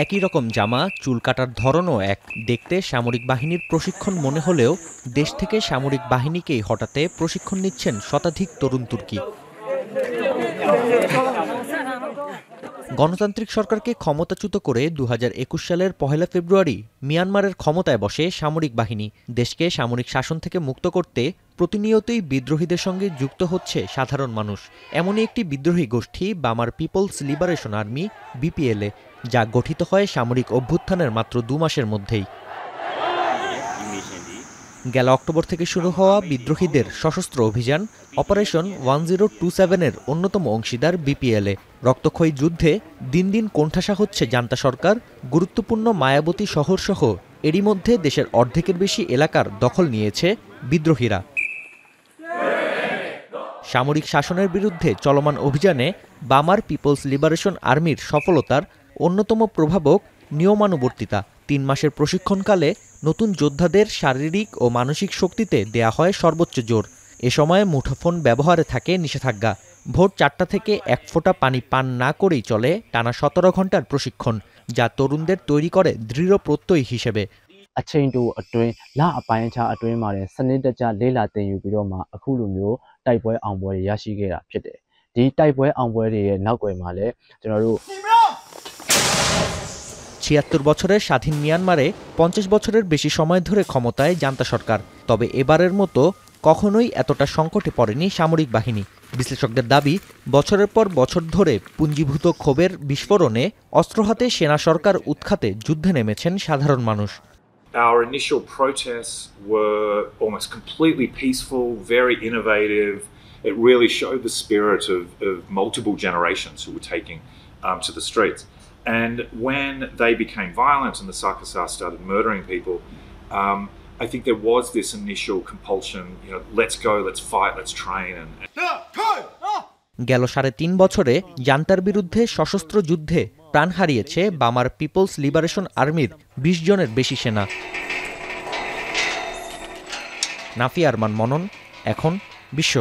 একই রকম জামা, চুল কাটার ধরনও এক। দেখতে সামরিক বাহিনীর প্রশিক্ষণ মনে হলেও দেশ থেকে সামরিক বাহিনীকেই হটাতে প্রশিক্ষণ নিচ্ছেন শতাধিক তরুণ তুর্কি। গণতান্ত্রিক সরকারকে ক্ষমতাচ্যুত করে ২০২১ সালের ১ ফেব্রুয়ারি মিয়ানমারের ক্ষমতায় বসে সামরিক বাহিনী। দেশকে সামরিক শাসন থেকে মুক্ত করতে প্রতিনিয়তই বিদ্রোহীদের সঙ্গে যুক্ত হচ্ছে সাধারণ মানুষ। এমনই একটি বিদ্রোহী গোষ্ঠী বামার পিপলস লিবারেশন আর্মি বিপিএলএ, যা গঠিত হয় সামরিক অভ্যুত্থানের মাত্র ২ মাসের মধ্যেই। গেল অক্টোবর থেকে শুরু হওয়া বিদ্রোহীদের সশস্ত্র অভিযান অপারেশন 1027-এর অন্যতম অংশীদার বিপিএলএ। রক্তক্ষয়ী যুদ্ধে দিন দিন কোণঠাসা হচ্ছে জান্তা সরকার। গুরুত্বপূর্ণ মায়াবতী শহরসহ এরই মধ্যে দেশের অর্ধেকের বেশি এলাকার দখল নিয়েছে বিদ্রোহীরা। সামরিক শাসনের বিরুদ্ধে চলমান অভিযানে বামার পিপলস লিবারেশন আর্মির সফলতার অন্যতম প্রভাবক নিয়মানুবর্তিতা। ৩ মাসের প্রশিক্ষণকালে নতুন যোদ্ধাদের শারীরিক ও মানসিক শক্তিতে দেয়া হয় সর্বোচ্চ জোর। এ সময় মুঠোফোন ব্যবহারে থাকে নিষেধাজ্ঞা। ভোর ৪টা থেকে এক ফোঁটা পানি পান না করেই চলে টানা ১৭ ঘন্টার প্রশিক্ষণ, যা তরুণদের তৈরি করে দৃঢ় প্রত্যয়ী হিসেবে। အချိန်တိုအတွင်းလအပိုင်းအခြားအတွင်းမှာလည်းစနစ်တကျလေ့လာသင်ယူပြီးတော့မှအခုလိုမျိုးတိုက်ပွဲအောင်ပွဲရရှိခဲ့တာဖြစ်တယ်။ဒီတိုက်ပွဲအောင်ပွဲတွေရဲ့နောက်ွယ်မှာလည်းကျွန်တော်တို့ ৭৬ বছরের স্বাধীন মিয়ানমারে ৫০ বছরের বেশি সময় ধরে ক্ষমতায় জান্তা সরকার। তবে এবারের মতো কখনোই এতটা সংকটে পড়েনি সামরিক বাহিনী। বিশ্লেষকদের দাবি, বছরের পর বছর ধরে পুঞ্জীভূত ক্ষোভের বিস্ফোরণে অস্ত্র হাতে সেনা সরকার উৎখাতে যুদ্ধে নেমেছেন সাধারণ মানুষ। Our initial protests were almost completely peaceful, very innovative. It really showed the spirit of multiple generations who were taking to the streets. And when they became violent and the Sakasar started murdering people, I think there was this initial compulsion, let's go, let's fight, let's train. গেল ৩.৫ বছরে জান্তার বিরুদ্ধে সশস্ত্র যুদ্ধে প্রাণ হারিয়েছে বামার people's liberation আর্মির ২০ জনের বেশি সেনা। নাফি আরমান মনন, এখন বিশ্ব।